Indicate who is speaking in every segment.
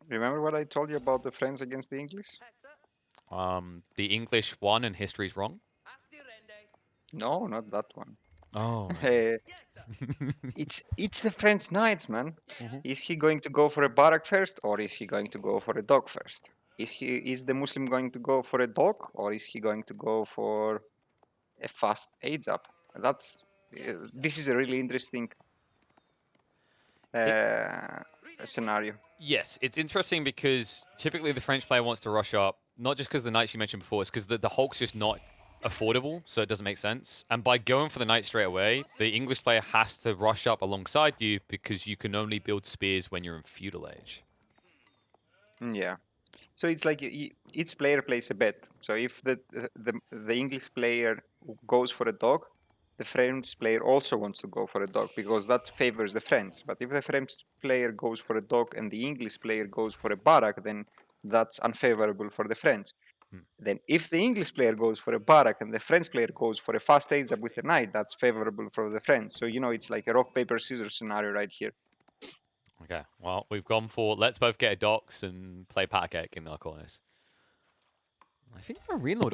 Speaker 1: Remember what I told you about the French against the English?
Speaker 2: The English won and history's wrong.
Speaker 1: No, not that one.
Speaker 2: Oh,
Speaker 1: Eh,
Speaker 2: okay.
Speaker 1: it's the French knights, man.
Speaker 2: Mhm.
Speaker 1: Is he going to go for a barrack first, or is he going to go for a dog first? Is the Muslim going to go for a dog, or is he going to go for a fast age up? That's this is a really interesting
Speaker 2: It,
Speaker 1: uh, scenario.
Speaker 2: yes, it's interesting because typically the French player wants to rush up, not just because the knights you mentioned before, it's because the Hulk's just not affordable, so it doesn't make sense. And by going for the knight straight away, the English player has to rush up alongside you because you can only build spears when you're in feudal age.
Speaker 1: Yeah. So it's like each player plays a bet. So if the English player goes for a dog, the French player also wants to go for a dog because that favors the French. But if the French player goes for a dog and the English player goes for a barrack, then that's unfavorable for the French.
Speaker 2: Hmm.
Speaker 1: Then if the English player goes for a barrack and the French player goes for a fast age up with a knight, that's favorable for the French. So it's like a rock paper scissors scenario right here.
Speaker 2: Okay, well, we've gone for let's both get a dox and play Patakek in our corners. I think MarineLorD.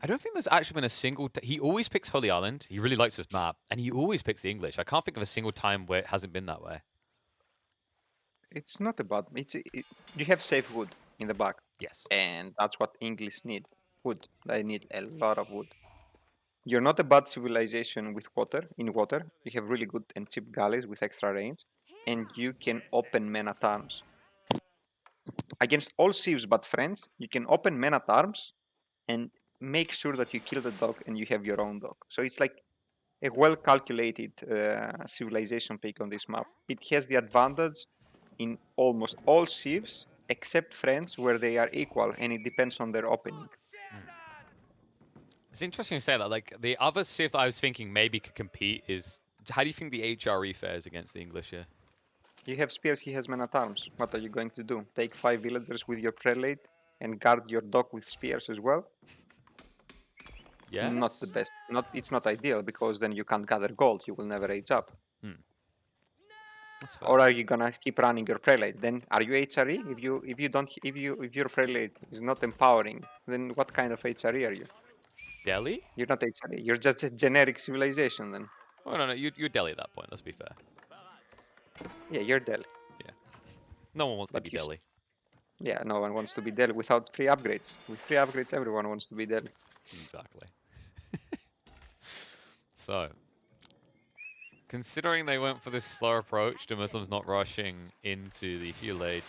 Speaker 2: I don't think there's actually been a single. He always picks Holy Island. He really likes this map, and he always picks the English. I can't think of a single time where it hasn't been that way.
Speaker 1: It's not about you have safe wood in the back,
Speaker 2: Yes.
Speaker 1: and that's what English need. Wood. They need a lot of wood. You're not a bad civilization with water. In water, you have really good and cheap galleys with extra range, and you can open men at arms against all civs but friends. You can open men at arms and make sure that you kill the dog and you have your own dog. So it's like a well calculated civilization pick on this map. It has the advantage in almost all civs except friends where they are equal and it depends on their opening.
Speaker 2: It's interesting to say that. Like the other Civ that I was thinking maybe could compete is how do you think the HRE fares against the English here?
Speaker 1: You have spears, he has men at arms. What are you going to do? Take 5 villagers with your prelate and guard your dog with spears as well? Not the
Speaker 2: Yes.
Speaker 1: best. Not It's not ideal because then you can't gather gold. You will never age up.
Speaker 2: Hmm. That's fair.
Speaker 1: Or are you gonna keep running your prelate? Then are you HRE? If your prelate is not empowering, then what kind of HRE are you?
Speaker 2: Delhi?
Speaker 1: You're not HRE. You're just a generic civilization then.
Speaker 2: Oh no, no, you're Delhi at that point. Let's be fair.
Speaker 1: Yeah, you're Delhi.
Speaker 2: Yeah. No one wants to be
Speaker 1: But
Speaker 2: Delhi.
Speaker 1: yeah, no one wants to be Delhi without free upgrades. With free upgrades, everyone wants to be Delhi.
Speaker 2: Exactly. So, considering they went for this slow approach to Muslims not rushing into the feudal age,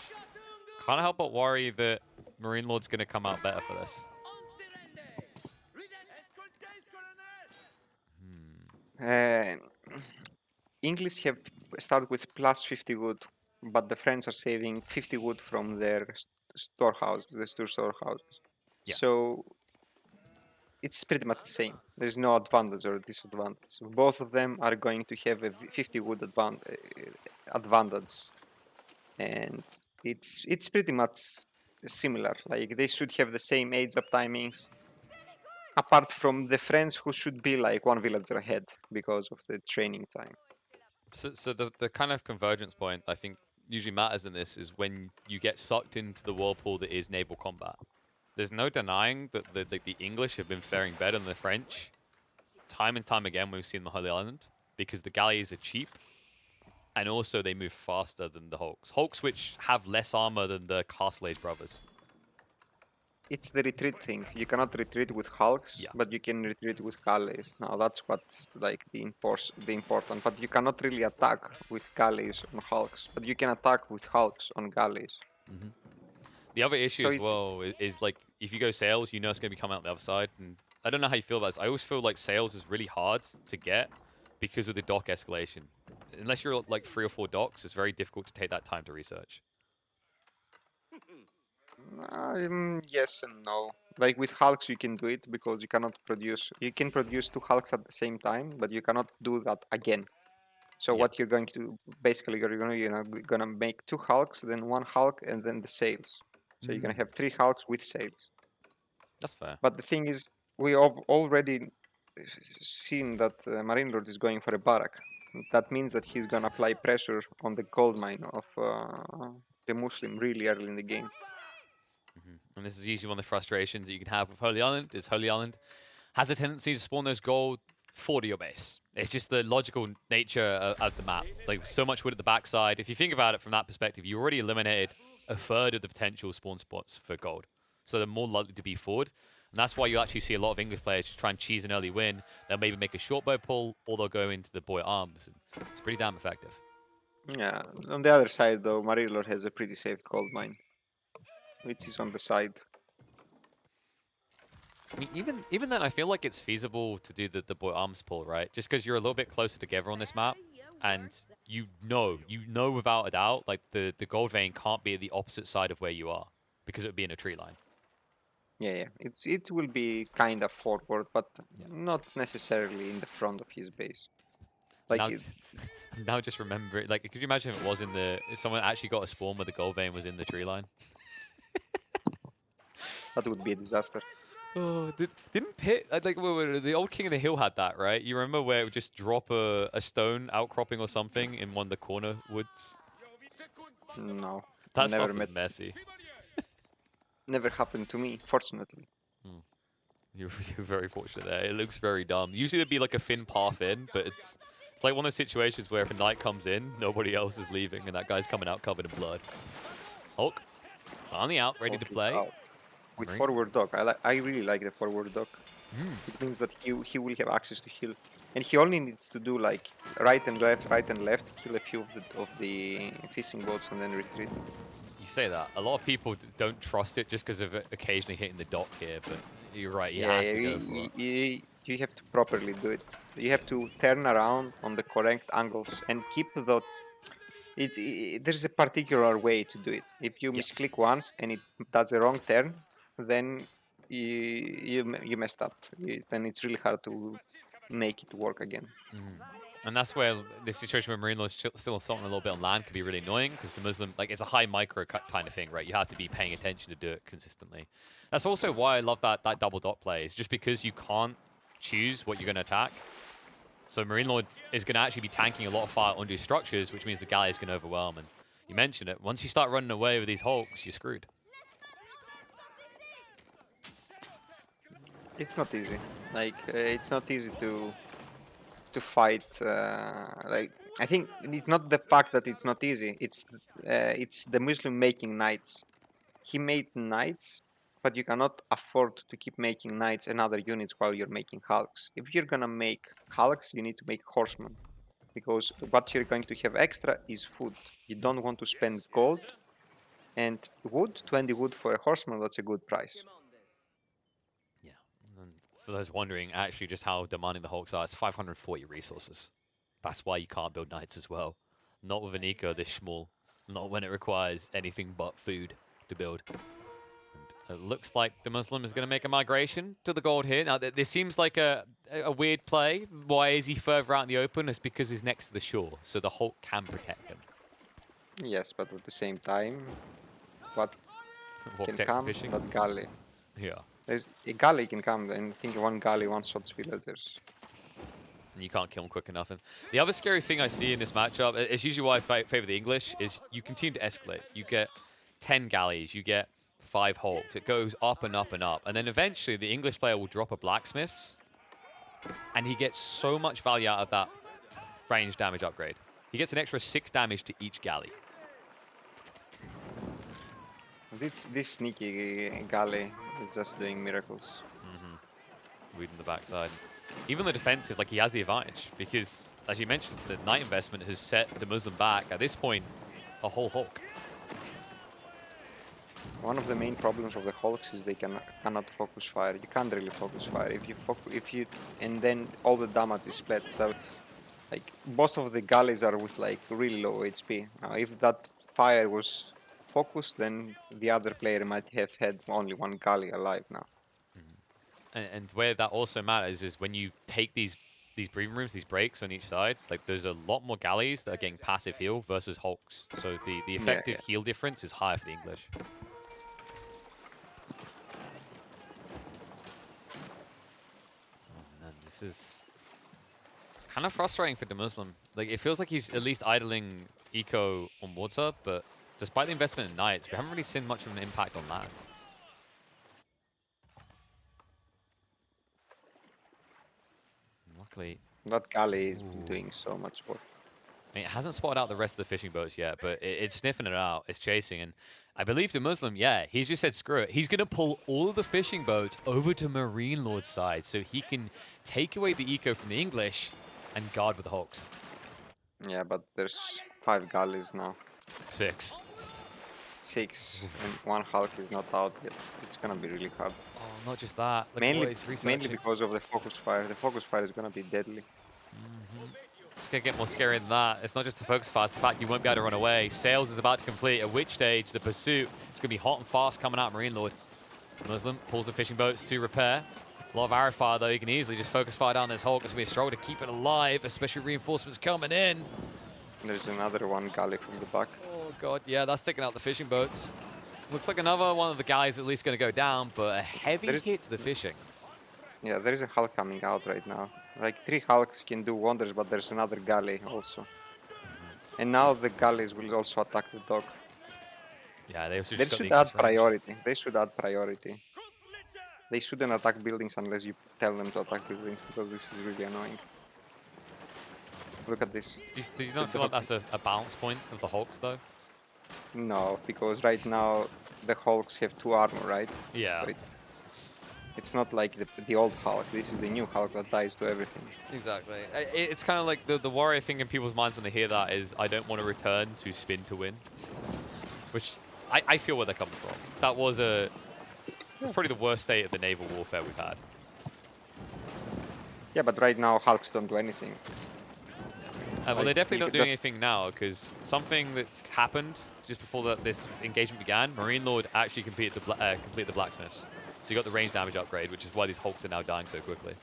Speaker 2: can't help but worry that MarineLorD's going to come out better for this.
Speaker 1: Uh, English have started with plus 50 wood, but the French are saving 50 wood from their storehouse, the storehouses.
Speaker 2: Yeah.
Speaker 1: So it's pretty much the same. There's no advantage or disadvantage. Both of them are going to have a 50 wood advantage, and it's pretty much similar. Like they should have the same age up timings, apart from the French who should be like one villager ahead because of the training time.
Speaker 2: So the kind of convergence point I think usually matters in this is when you get sucked into the whirlpool that is naval combat. There's no denying that the English have been faring better than the French time and time again we've seen the Holy Island because the galleys are cheap and also they move faster than the Hulks. Hulks which have less armor than the Castle Age brothers.
Speaker 1: It's the retreat thing. You cannot retreat with hulks,
Speaker 2: Yeah.
Speaker 1: but you can retreat with galleys. Now that's what's like the important. But you cannot really attack with galleys on hulks. But you can attack with hulks on galleys.
Speaker 2: Hmm. The other issue
Speaker 1: So
Speaker 2: as
Speaker 1: it's
Speaker 2: well is like if you go sails, you know it's going to be coming out the other side. And I don't know how you feel about this. I always feel like sails is really hard to get because of the dock escalation. Unless you're like 3 or 4 docks, it's very difficult to take that time to research.
Speaker 1: yes and no. Like with hulks, you can do it because you cannot produce. You can produce two hulks at the same time, but you cannot do that again. So
Speaker 2: Yeah.
Speaker 1: what you're going to basically you're gonna make two hulks, then one hulk, and then the sails. So you're gonna
Speaker 2: Mm,
Speaker 1: have three hulks with sails.
Speaker 2: that's fair.
Speaker 1: But the thing is, we have already seen that MarineLorD is going for a barrack. That means that he's gonna apply pressure on the gold mine of DeMusliM really early in the game.
Speaker 2: And this is usually one of the frustrations that you can have with Holy Island, is Holy Island has a tendency to spawn those gold forward of your base. It's just the logical nature of the map. Like, so much wood at the backside. If you think about it from that perspective, you already eliminated a third of the potential spawn spots for gold. So they're more likely to be forward. And that's why you actually see a lot of English players just try and cheese an early win. They'll maybe make a short bow pull, or they'll go into the boy arms. And it's pretty damn effective.
Speaker 1: Yeah. On the other side, though, MarineLorD has a pretty safe gold mine, which is on the side.
Speaker 2: I mean, even then, I feel like it's feasible to do the boy arms pull, right? Just because you're a little bit closer together on this map, and you know without a doubt, like the gold vein can't be at the opposite side of where you are because it would be in a tree line.
Speaker 1: Yeah. It will be kind of forward, but
Speaker 2: Yeah.
Speaker 1: not necessarily in the front of his base. Like
Speaker 2: Now, now just remember it. Like, could you imagine if it was in the if someone actually got a spawn where the gold vein was in the tree line?
Speaker 1: that would be a disaster.
Speaker 2: Oh, didn't Pit like the old King of the Hill had that, right? You remember where it would just drop a stone outcropping or something in one of the corner woods?
Speaker 1: No,
Speaker 2: That
Speaker 1: never
Speaker 2: stuff is
Speaker 1: met.
Speaker 2: messy.
Speaker 1: Never happened to me, fortunately.
Speaker 2: You're very fortunate there. It looks very dumb. Usually there'd be like a thin path in, but it's like one of those situations where if a knight comes in, nobody else is leaving, and that guy's coming out covered in blood. Hulk, finally out, ready to
Speaker 1: Okay,
Speaker 2: play.
Speaker 1: out. With
Speaker 2: Marine.
Speaker 1: forward dock, I really like the forward dock. It means that he will have access to heal, and he only needs to do like right and left, kill a few of the fishing boats, and then retreat.
Speaker 2: You say that. A lot of people don't trust it just because of it occasionally hitting the dock here, but you're right, he
Speaker 1: Yeah,
Speaker 2: has to go for it.
Speaker 1: you have to properly do it. You have to turn around on the correct angles and keep the. There's a particular way to do it. If you
Speaker 2: Yeah.
Speaker 1: misclick once and it does the wrong turn, then you messed up. Then it's really hard to make it work again.
Speaker 2: And that's where the situation where MarineLorD's still assaulting a little bit on land can be really annoying because DeMusliM, like, it's a high micro cut kind of thing, right? You have to be paying attention to do it consistently. That's also why I love that double dot play. It's just because you can't choose what you're going to attack. So MarineLorD is going to actually be tanking a lot of fire onto his structures, which means the galley is going to overwhelm. And you mentioned it. Once you start running away with these hulks, you're screwed.
Speaker 1: It's not easy. Like it's not easy to fight. Like I think it's not the fact that it's not easy. It's the Muslim making knights. He made knights, but you cannot afford to keep making knights and other units while you're making hulks. If you're gonna make hulks, you need to make horsemen because what you're going to have extra is food. You don't want to spend gold and wood. 20 wood for a horseman, that's a good price.
Speaker 2: Yeah. And for those wondering actually just how demanding the hulks are, it's 540 resources. That's why you can't build knights as well. Not with an eco this small. Not when it requires anything but food to build. And it looks like DeMusliM is going to make a migration to the gold here. Now, this seems like a weird play. Why is he further out in the open? It's because he's next to the shore, so the Hulk can protect him.
Speaker 1: Yes, but at the same time, what
Speaker 2: What
Speaker 1: can
Speaker 2: protects the
Speaker 1: come?
Speaker 2: fishing?
Speaker 1: That galley.
Speaker 2: Yeah.
Speaker 1: There's a galley can come, and I think one galley one shots villagers.
Speaker 2: And you can't kill him quick enough. And the other scary thing I see in this matchup, it's usually why I favor the English, is you continue to escalate. You get 10 galleys, you get 5 hulks. It goes up and up and up. And then eventually the English player will drop a blacksmiths, and he gets so much value out of that range damage upgrade. He gets an extra 6 damage to each galley.
Speaker 1: This sneaky galley is just doing miracles.
Speaker 2: Reading the backside. Even the defensive, like, he has the advantage because, as you mentioned, the knight investment has set the Muslim back. At this point, a whole Hulk.
Speaker 1: One of the main problems of the Hulks is they cannot focus fire. You can't really focus fire if you and then all the damage is split. So like most of the galleys are with like really low HP. Now if that fire was focused, then the other player might have had only one galley alive now.
Speaker 2: And where that also matters is when you take these breathing rooms, these breaks on each side, like, there's a lot more galleys that are getting passive heal versus Hulks. So the effective
Speaker 1: Yeah.
Speaker 2: heal difference is higher for the English. And this is kind of frustrating for DeMusliM. Like, it feels like he's at least idling eco on water, but despite the investment in knights, we haven't really seen much of an impact on that. Luckily,
Speaker 1: That galley is
Speaker 2: ooh.
Speaker 1: doing so much work.
Speaker 2: I mean, it hasn't spotted out the rest of the fishing boats yet, but it's sniffing it out. It's chasing, and I believe DeMusliM, yeah, he's just said screw it. He's going to pull all of the fishing boats over to MarineLorD's side so he can take away the eco from the English and guard with the hulks.
Speaker 1: Yeah, but there's 5 galleys now.
Speaker 2: 6.
Speaker 1: 6, and 1 Hulk is not out yet. It's gonna be really hard.
Speaker 2: Oh, not just that. Look at
Speaker 1: Mainly,
Speaker 2: what he's researching.
Speaker 1: because of the focus fire. The focus fire is gonna be deadly.
Speaker 2: It's going to get more scary than that. It's not just the focus fire, it's the fact you won't be able to run away. Sails is about to complete, at which stage the pursuit is going to be hot and fast coming out MarineLorD. DeMusliM pulls the fishing boats to repair. A lot of arrow fire, though. You can easily just focus fire down this Hulk. It's going to be a struggle to keep it alive, especially reinforcements coming in.
Speaker 1: There's another 1 galley from the back.
Speaker 2: Oh, God, yeah, that's taking out the fishing boats. Looks like another one of the guys at least going to go down, but a heavy hit to the fishing.
Speaker 1: Yeah, there is a Hulk coming out right now. Like 3 Hulks can do wonders, but there's another galley also. And now the galleys will also attack the dock.
Speaker 2: Yeah, they also
Speaker 1: They
Speaker 2: just got the
Speaker 1: should add
Speaker 2: increased range.
Speaker 1: priority. They should add priority. They shouldn't attack buildings unless you tell them to attack buildings, because this is really annoying. Look at this.
Speaker 2: Do you not feel like that's a balance point of the Hulks, though?
Speaker 1: No, because right now the Hulks have 2 armor, right?
Speaker 2: Yeah.
Speaker 1: So it's not like the old Hulk. This is the new Hulk that dies to everything.
Speaker 2: Exactly. It's kind of like the worry I think in people's minds when they hear that is, I don't want to return to spin to win. Which, I feel where they're coming from. That was probably the worst state of the naval warfare we've had.
Speaker 1: Yeah, but right now Hulks don't do anything.
Speaker 2: Well,
Speaker 1: Like,
Speaker 2: they definitely
Speaker 1: you
Speaker 2: don't
Speaker 1: could
Speaker 2: do
Speaker 1: just-
Speaker 2: anything now, because something that happened just before this engagement began, MarineLorD actually completed the blacksmiths. So you got the range damage upgrade, which is why these Hulks are now dying so quickly.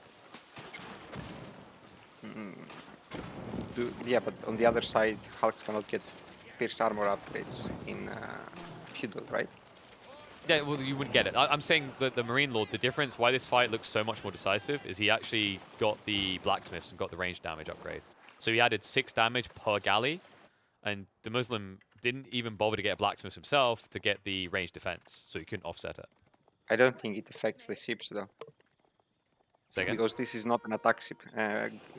Speaker 1: Yeah, but on the other side, Hulks cannot get pierce armor upgrades in Feudal, right?
Speaker 2: Yeah, well, you wouldn't get it. I'm saying that the MarineLorD, the difference, why this fight looks so much more decisive, is he actually got the blacksmiths and got the range damage upgrade. So he added 6 damage per galley, and DeMusliM didn't even bother to get a blacksmith himself to get the range defense, so he couldn't offset it.
Speaker 1: I don't think it affects the ships though,
Speaker 2: Say again?
Speaker 1: because this is not an attack ship.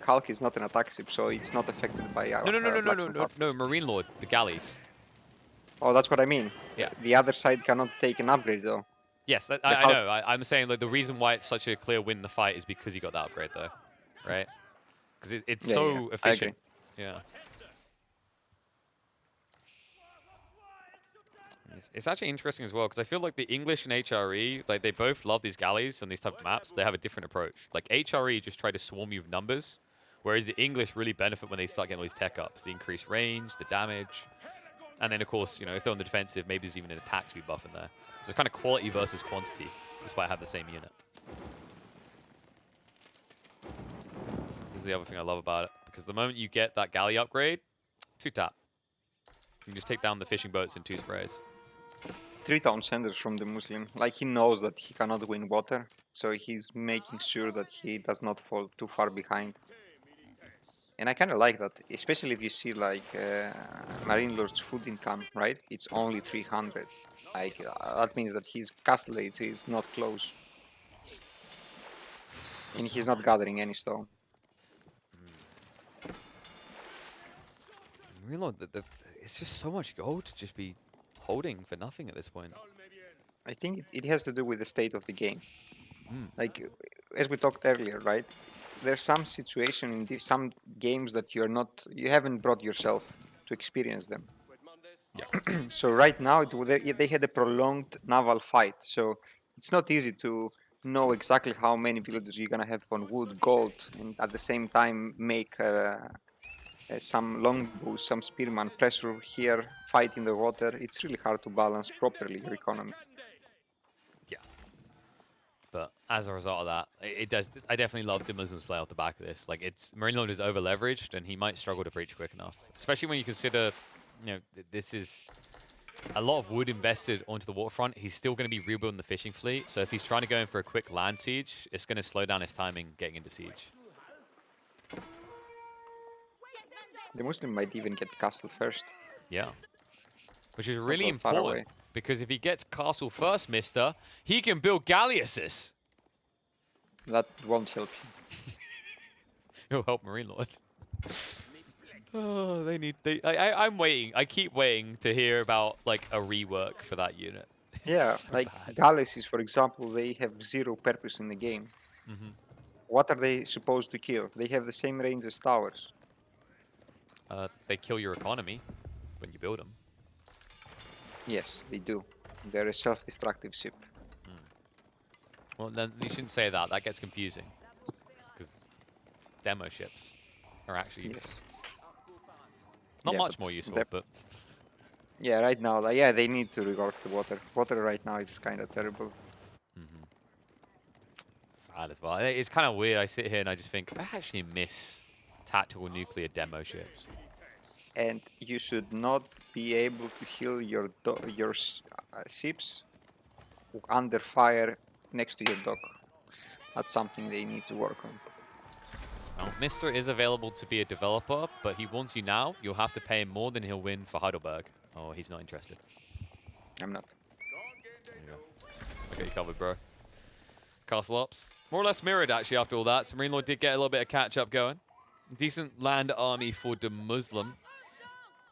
Speaker 1: Hulk is not an attack ship, so it's not affected by our blacksmith armor.
Speaker 2: No, MarineLorD, the galleys.
Speaker 1: Oh, that's what I mean.
Speaker 2: Yeah.
Speaker 1: The other side cannot take an upgrade though.
Speaker 2: Yes, I
Speaker 1: Hulk-
Speaker 2: know. I'm saying like the reason why it's such a clear win in the fight is because he got that upgrade, though, right? Because it's
Speaker 1: Yeah,
Speaker 2: so
Speaker 1: yeah, I
Speaker 2: efficient.
Speaker 1: agree.
Speaker 2: Yeah. It's actually interesting as well, because I feel like the English and HRE, like they both love these galleys and these type of maps, but they have a different approach. Like HRE just try to swarm you with numbers, whereas the English really benefit when they start getting all these tech ups, the increased range, the damage. And then, of course, you know, if they're on the defensive, maybe there's even an attack to be buffing there. So it's kind of quality versus quantity, despite having the same unit. This is the other thing I love about it, because the moment you get that galley upgrade, 2-tap. You can just take down the fishing boats in 2 sprays.
Speaker 1: 3 town centers from DeMusliM. Like he knows that he cannot win water, so he's making sure that he does not fall too far behind. And I kind of like that, especially if you see like MarineLorD's food income, right? It's only 300. Like that means that his castle age is not close, and he's not gathering any stone.
Speaker 2: Reload, it's just so much gold to just be holding for nothing at this point.
Speaker 1: I think it has to do with the state of the game.
Speaker 2: Mm.
Speaker 1: Like as we talked earlier, right? There's some situation in some games that you haven't brought yourself to experience them.
Speaker 2: Yeah.
Speaker 1: So right now they had a prolonged naval fight, so it's not easy to know exactly how many villages you're gonna have on wood, gold, and at the same time make some longbows, some spearman pressure here, fight in the water. It's really hard to balance properly your economy.
Speaker 2: Yeah. But as a result of that, it does. I definitely love DeMusliM's play off the back of this. Like, MarineLorD is over leveraged, and he might struggle to breach quick enough. Especially when you consider, you know, this is a lot of wood invested onto the waterfront. He's still going to be rebuilding the fishing fleet. So if he's trying to go in for a quick land siege, it's going to slow down his timing getting into siege.
Speaker 1: The Muslim might even get castle first.
Speaker 2: Yeah. which is
Speaker 1: It's
Speaker 2: really
Speaker 1: not that far
Speaker 2: important
Speaker 1: away.
Speaker 2: because if he gets castle first, Mister, he can build galleasses.
Speaker 1: That won't help you.
Speaker 2: He'll help MarineLorD. Oh, they need. I'm waiting. I keep waiting to hear about like a rework for that unit.
Speaker 1: Yeah,
Speaker 2: It's so
Speaker 1: like
Speaker 2: bad.
Speaker 1: galaxies, for example, they have zero purpose in the game.
Speaker 2: Hmm.
Speaker 1: What are they supposed to kill? They have the same range as towers.
Speaker 2: They kill your economy when you build them.
Speaker 1: Yes, they do. They're a self-destructive ship.
Speaker 2: Well, then you shouldn't say that. That gets confusing because demo ships are actually
Speaker 1: Yes.
Speaker 2: useful. Not
Speaker 1: Yeah,
Speaker 2: much
Speaker 1: but
Speaker 2: more useful, but
Speaker 1: yeah, right now, like, yeah, they need to rework the water. Water right now is kind of terrible.
Speaker 2: sad as well. It's kind of weird. I sit here and I just think I actually miss tactical nuclear demo ships.
Speaker 1: And you should not be able to heal your ships under fire next to your dock. That's something they need to work on.
Speaker 2: Now, Mister is available to be a developer, but he wants you now. You'll have to pay him more than he'll win for Heidelberg. Oh, he's not interested.
Speaker 1: I'm not.
Speaker 2: There you go. I got you covered, bro. Castle Ops. More or less mirrored, actually, after all that. So MarineLorD did get a little bit of catch-up going. Decent land army for DeMusliM.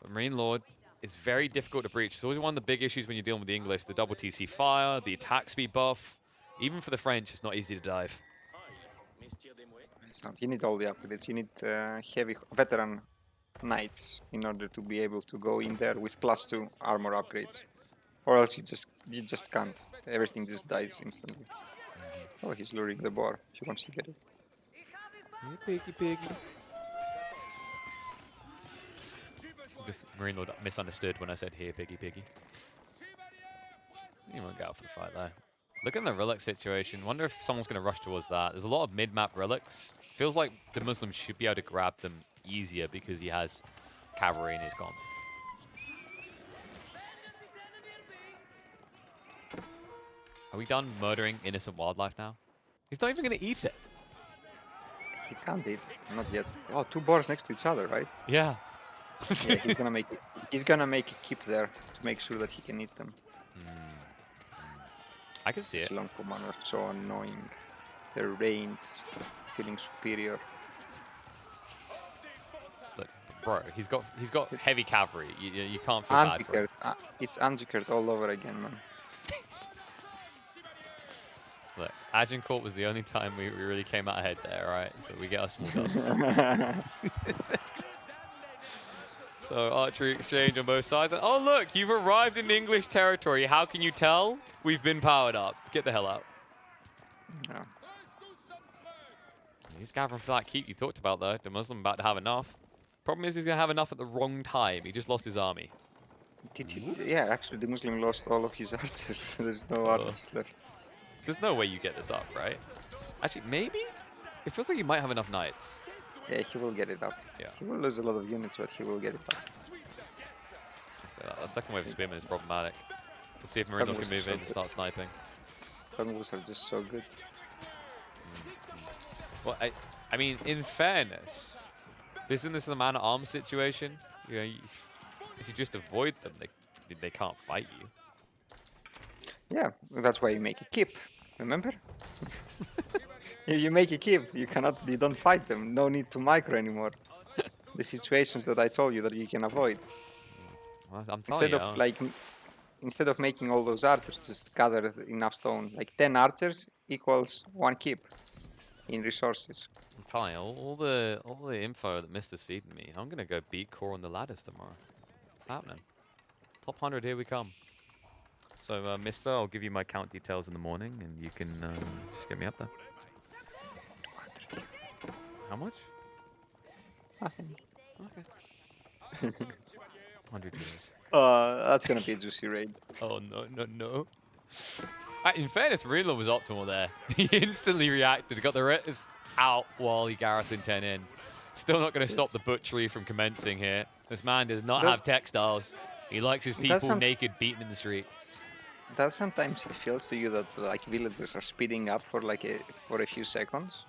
Speaker 2: But MarineLorD is very difficult to breach. It's always one of the big issues when you're dealing with the English. The double TC fire, the attack speed buff. Even for the French, it's not easy to dive.
Speaker 1: It's not. You need all the upgrades. You need heavy veteran knights in order to be able to go in there with +2 armor upgrades, or else you just can't. Everything just dies instantly. Oh, he's luring the boar. He wants to get it.
Speaker 2: Hey, piggy, piggy. MarineLorD misunderstood when I said here, piggy, piggy. You won't go out for the fight there. Look at the relic situation. Wonder if someone's going to rush towards that. There's a lot of mid-map relics. Feels like DeMusliM should be able to grab them easier because he has cavalry in his comp. Are we done murdering innocent wildlife now? He's not even going to eat it.
Speaker 1: He can't eat. Not yet. Oh, two boars next to each other, right?
Speaker 2: Yeah.
Speaker 1: Yeah, he's gonna make it. He's gonna make a keep there to make sure that he can eat them.
Speaker 2: I can see
Speaker 1: These
Speaker 2: it.
Speaker 1: long command are so annoying. Their range, feeling superior.
Speaker 2: Look, bro, he's got heavy cavalry. You can't feel bad for him.
Speaker 1: Anzikert, it's Anzikert all over again, man.
Speaker 2: Look, Agincourt was the only time we really came out ahead there, right? So we get our small dubs. So archery exchange on both sides. And, oh, look, you've arrived in English territory. How can you tell? We've been powered up. Get the hell out.
Speaker 1: Yeah.
Speaker 2: He's gathering for that keep you talked about, though. DeMusliM about to have enough. Problem is he's going to have enough at the wrong time. He just lost his army.
Speaker 1: Yeah, actually, the Muslim lost all of his archers. There's no archers left.
Speaker 2: There's no way you get this up, right? Actually, maybe? It feels like you might have enough knights.
Speaker 1: Yeah, he will get it up.
Speaker 2: Yeah.
Speaker 1: He will lose a lot of units, but he will get it up.
Speaker 2: So that second wave of spearmen is problematic. Let's see if MarineLorD can move in and start sniping.
Speaker 1: Congo's are just so good.
Speaker 2: Well, I mean, in fairness, isn't this a man-at-arms situation? You know, if you just avoid them, they can't fight you.
Speaker 1: Yeah, that's why you make a keep. Remember? You make a keep. You don't fight them. No need to micro anymore. The situations that I told you that you can avoid.
Speaker 2: Well, I'm telling
Speaker 1: Instead of making all those archers, just gather enough stone. Like 10 archers equals 1 keep in resources.
Speaker 2: I'm telling you, all the info that Mister's feeding me, I'm gonna go beat core on the ladders tomorrow. It's happening. Top 100, here we come. So, Mister, I'll give you my account details in the morning, and you can just get me up there. How much?
Speaker 1: Nothing.
Speaker 2: Okay. 100 euros.
Speaker 1: That's gonna be a juicy raid.
Speaker 2: Oh, no. In fairness, MarineLorD was optimal there. He instantly reacted, got the Ritters out while he garrisoned 10 in. Still not going to stop the butchery from commencing here. This man does not have textiles. He likes his people naked, beaten in the street.
Speaker 1: That sometimes it feels to you that like villagers are speeding up for a few seconds.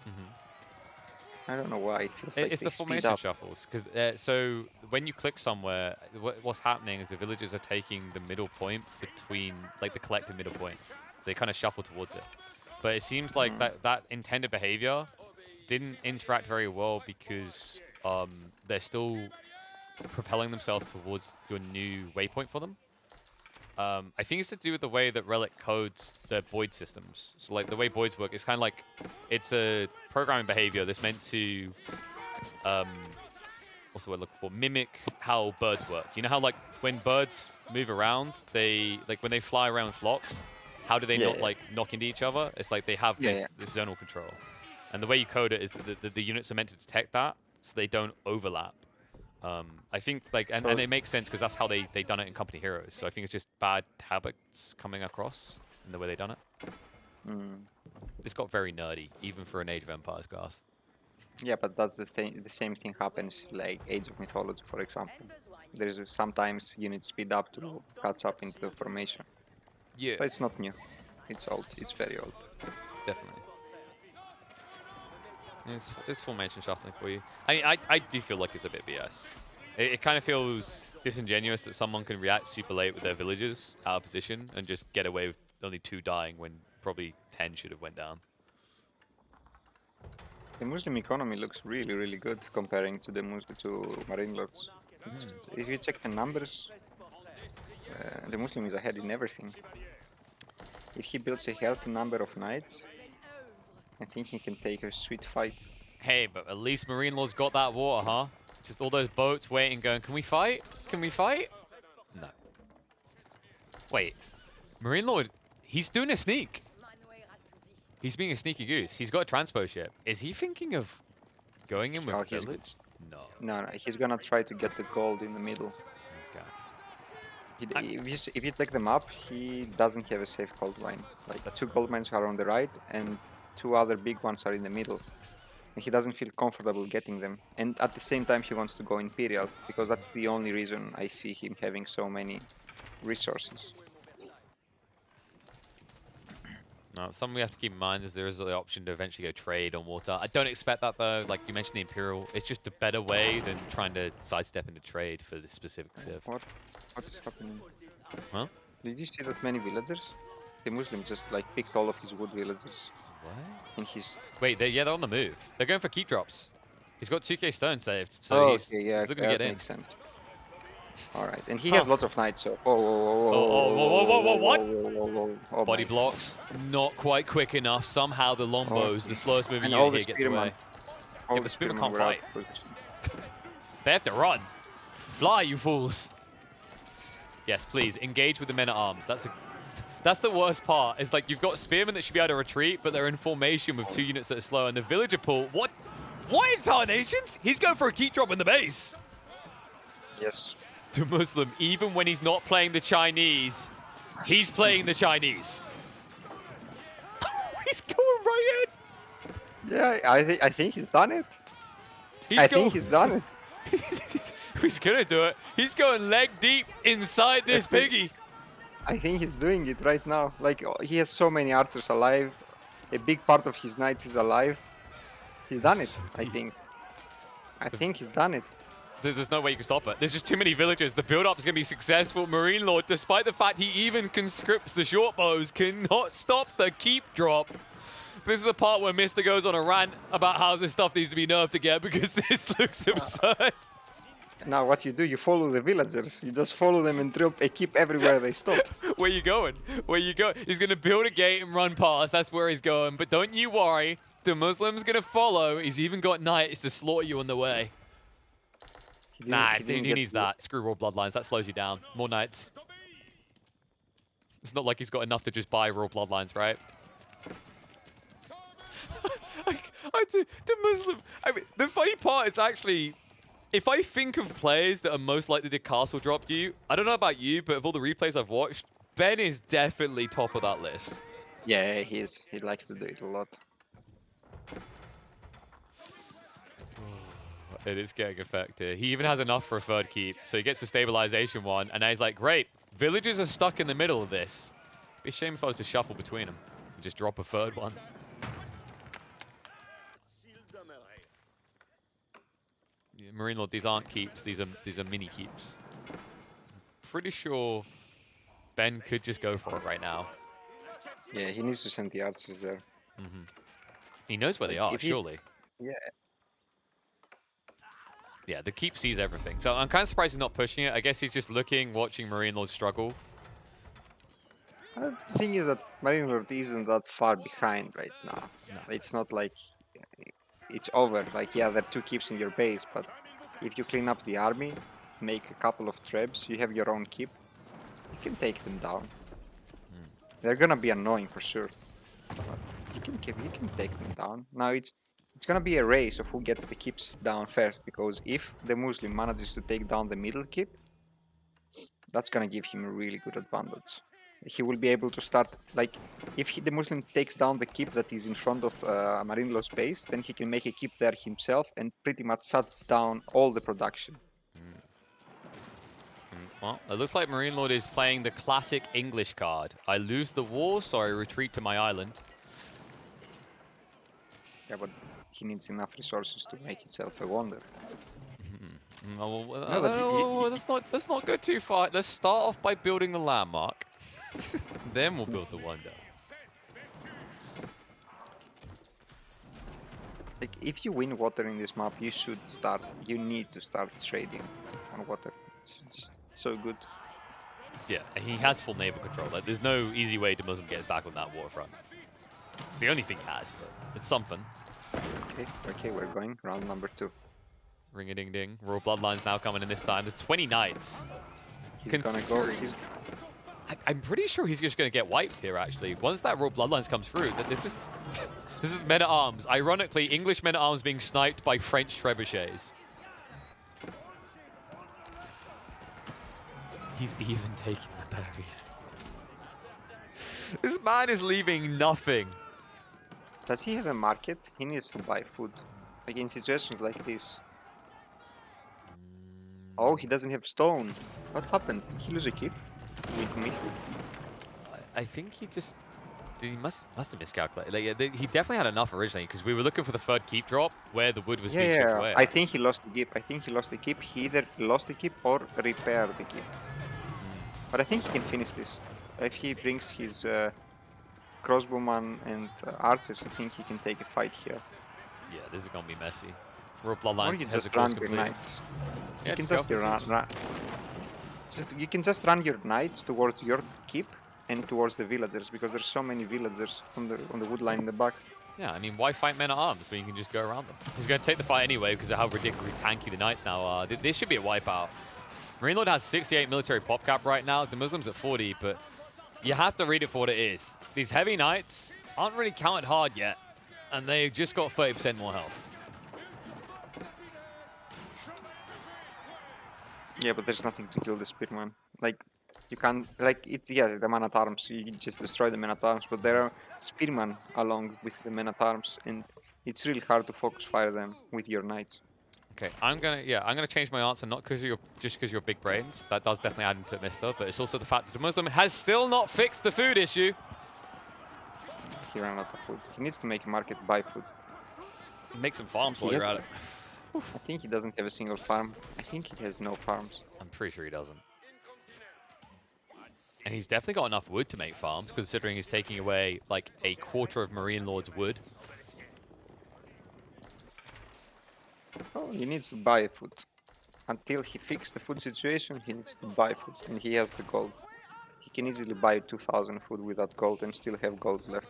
Speaker 1: I don't know why it feels like
Speaker 2: It's
Speaker 1: they
Speaker 2: the
Speaker 1: speed
Speaker 2: formation
Speaker 1: up.
Speaker 2: shuffles, because so when you click somewhere, what's happening is the villagers are taking the middle point between, like the collective middle point. So they kind of shuffle towards it. But it seems like
Speaker 1: Mm.
Speaker 2: that intended behavior didn't interact very well because they're still propelling themselves towards your new waypoint for them. I think it's to do with the way that Relic codes their Boyd systems. So like the way Boyds work, it's kind of like it's a programming behavior that's meant to what's the word I'm looking for? Mimic how birds work. You know how like when birds move around, they like when they fly around flocks, how do they
Speaker 1: Yeah,
Speaker 2: not like knock into each other? It's like they have
Speaker 1: yeah, yeah.
Speaker 2: this zonal control. And the way you code it is that the units are meant to detect that so they don't overlap. I think like and
Speaker 1: So
Speaker 2: it makes sense because that's how they done it in Company Heroes. So I think it's just bad habits coming across in the way they done it.
Speaker 1: mm,
Speaker 2: This got very nerdy, even for an Age of Empires cast.
Speaker 1: yeah, but that's the thing. The same thing happens like Age of Mythology, for example. There's sometimes you need speed up to catch up into the formation,
Speaker 2: Yeah,
Speaker 1: but it's not new. It's old. It's very old.
Speaker 2: definitely. It's formation shuffling for you. I do feel like it's a bit BS. It kind of feels disingenuous that someone can react super late with their villagers out of position and just get away with only 2 dying when probably 10 should have went down.
Speaker 1: The Muslim economy looks really, really good comparing to to MarineLords. If you check the numbers, the Muslim is ahead in everything. If he builds a healthy number of knights, I think he can take a sweet fight.
Speaker 2: Hey, but at least MarineLord's got that water, huh? Just all those boats waiting, going, can we fight? Can we fight? No. Wait, MarineLord, he's doing a sneak. He's being a sneaky goose. He's got a transpo ship. Is he thinking of going in with
Speaker 1: Oh, he's
Speaker 2: village? No.
Speaker 1: no, no, he's gonna try to get the gold in the middle.
Speaker 2: Okay.
Speaker 1: If you take the map, he doesn't have a safe gold mine. Like
Speaker 2: That's
Speaker 1: 2
Speaker 2: fair.
Speaker 1: gold mines are on the right, and 2 other big ones are in the middle. And he doesn't feel comfortable getting them. And at the same time, he wants to go Imperial because that's the only reason I see him having so many resources.
Speaker 2: No, something we have to keep in mind is there is the option to eventually go trade on water. I don't expect that though. Like you mentioned the Imperial, it's just a better way than trying to sidestep into trade for this specific civ.
Speaker 1: What is happening?
Speaker 2: Huh?
Speaker 1: Did you see that many villagers? The Muslim just like picked all of his wood villagers,
Speaker 2: What?
Speaker 1: and he's
Speaker 2: Wait, they're on the move. They're going for keep drops. He's got 2k stone saved, so
Speaker 1: oh,
Speaker 2: he's
Speaker 1: okay, yeah,
Speaker 2: looking to
Speaker 1: that
Speaker 2: get in.
Speaker 1: makes sense. All right, and he
Speaker 2: Huh.
Speaker 1: has lots of knights. So whoa, whoa,
Speaker 2: What?
Speaker 1: oh
Speaker 2: Body
Speaker 1: my.
Speaker 2: blocks, not quite quick enough. Somehow the longbows, the slowest moving
Speaker 1: And
Speaker 2: unit
Speaker 1: all the
Speaker 2: here, gets
Speaker 1: spearmen.
Speaker 2: away.
Speaker 1: All
Speaker 2: Yeah,
Speaker 1: the
Speaker 2: but Spearmen
Speaker 1: spearmen
Speaker 2: can't
Speaker 1: were out
Speaker 2: fight.
Speaker 1: of position.
Speaker 2: They have to run. Fly, you fools. Yes, please, engage with the men-at-arms. That's the worst part, is like you've got spearmen that should be able to retreat, but they're in formation with 2 units that are slow, and the villager pool, what in tarnations? He's going for a keep drop in the base.
Speaker 1: Yes.
Speaker 2: DeMusliM, even when he's not playing the Chinese, he's playing the Chinese. He's going right in.
Speaker 1: Yeah, I think he's done it.
Speaker 2: He's
Speaker 1: I think he's done it.
Speaker 2: He's gonna do it. He's going leg deep inside this piggy.
Speaker 1: I think he's doing it right now. Like he has so many archers alive. A big part of his knights is alive. He's done it. I think. I think he's done it.
Speaker 2: There's no way you can stop it. There's just too many villagers. The build-up is going to be successful. MarineLorD, despite the fact he even conscripts the short bows, cannot stop the keep drop. This is the part where Mr. goes on a rant about how this stuff needs to be nerfed again because this looks absurd.
Speaker 1: Now what you do, you follow the villagers. You just follow them and drop a keep everywhere they stop.
Speaker 2: Where you going? Where you go? He's going to build a gate and run past. That's where he's going. But don't you worry. The Muslim's going to follow. He's even got knights to slaughter you on the way. Nah, dude, he needs that. Screw raw bloodlines. That slows you down. More knights. It's not like he's got enough to just buy raw bloodlines, right? DeMusliM. I mean, the funny part is actually, if I think of players that are most likely to castle drop you, I don't know about you, but of all the replays I've watched, Ben is definitely top of that list.
Speaker 1: Yeah, he is. He likes to do it a lot.
Speaker 2: It is getting effect here. He even has enough for a 3rd keep, so he gets the stabilization one, and now he's like, great, villagers are stuck in the middle of this. Be a shame if I was to shuffle between them and just drop a 3rd one. MarineLorD, these aren't keeps. These are mini keeps. Pretty sure Ben could just go for it right now.
Speaker 1: Yeah, he needs to send the archers there.
Speaker 2: He knows where they are,
Speaker 1: If he's,
Speaker 2: surely.
Speaker 1: yeah,
Speaker 2: Yeah, the keep sees everything. So I'm kind of surprised he's not pushing it. I guess he's just looking, watching MarineLorD struggle.
Speaker 1: the thing is that MarineLorD isn't that far behind right now.
Speaker 2: No.
Speaker 1: It's not like it's over. Like, yeah, there are 2 keeps in your base, but if you clean up the army, make a couple of trebs, you have your own keep, you can take them down. They're gonna be annoying for sure, but you can take them down. Now it's gonna be a race of who gets the keeps down first, because if the Muslim manages to take down the middle keep, that's gonna give him a really good advantage. He will be able to start, like, if the Muslim takes down the keep that is in front of MarineLorD's base, then he can make a keep there himself and pretty much shuts down all the production.
Speaker 2: Well, it looks like MarineLorD is playing the classic English card. I lose the war, so I retreat to my island.
Speaker 1: Yeah, but he needs enough resources to make himself a wonder.
Speaker 2: Let's not go too far. Let's start off by building the landmark. Then we'll build the wonder.
Speaker 1: Like, if you win water in this map, you need to start trading on water. It's just so good.
Speaker 2: Yeah, and he has full naval control. Like, there's no easy way DeMusliM gets back on that waterfront. It's the only thing he has, but it's something.
Speaker 1: Okay, we're going round number 2.
Speaker 2: Ring-a-ding-ding. Royal Bloodline's now coming in this time. There's 20 knights.
Speaker 1: He's gonna go.
Speaker 2: I'm pretty sure he's just going to get wiped here, actually. Once that Royal Bloodlines comes through, it's just... This is men-at-arms. Ironically, English men-at-arms being sniped by French trebuchets. He's even taking the berries. This man is leaving nothing.
Speaker 1: Does he have a market? He needs to buy food. Like, in situations like this. Oh, he doesn't have stone. What happened? Did he lose a keep? With Mystic?
Speaker 2: I think he just... He must have miscalculated. Like, he definitely had enough originally, because we were looking for the 3rd keep drop where the wood was being shipped away.
Speaker 1: I think he lost the keep. He either lost the keep or repaired the keep. But I think he can finish this. If he brings his crossbowman and archers, I think he can take a fight here.
Speaker 2: Yeah, this is going to be messy. Royal Bloodlines
Speaker 1: Or you
Speaker 2: has
Speaker 1: just
Speaker 2: a course
Speaker 1: run your
Speaker 2: complete.
Speaker 1: knights.
Speaker 2: Yeah,
Speaker 1: You can
Speaker 2: just
Speaker 1: just you can just run your knights towards your keep and towards the villagers, because there's so many villagers on the wood line in the back.
Speaker 2: Yeah, I mean, why fight men-at-arms when you can just go around them? He's going to take the fight anyway because of how ridiculously tanky the knights now are. This should be a wipeout. MarineLorD has 68 military pop cap right now. DeMusliM's at 40, but you have to read it for what it is. These heavy knights aren't really counted hard yet, and they've just got 30% more health.
Speaker 1: Yeah, but there's nothing to kill the spearman. Like, you can't, like, it's, yeah, the man-at-arms, you just destroy the men-at-arms, but there are spearmen along with the men-at-arms, and it's really hard to focus fire them with your knights.
Speaker 2: Okay, I'm gonna change my answer, not because you're big brains. That does definitely add into MiSTer, but it's also the fact that DeMusliM has still not fixed the food issue.
Speaker 1: He ran out of food. He needs to make a market, buy food.
Speaker 2: Make some farms while you're at it.
Speaker 1: I think he doesn't have a single farm. I think he has no farms.
Speaker 2: I'm pretty sure he doesn't. And he's definitely got enough wood to make farms, considering he's taking away like a quarter of MarineLorD's wood.
Speaker 1: Oh, he needs to buy food. Until he fixes the food situation, he needs to buy food, and he has the gold. He can easily buy 2,000 food without gold and still have gold left.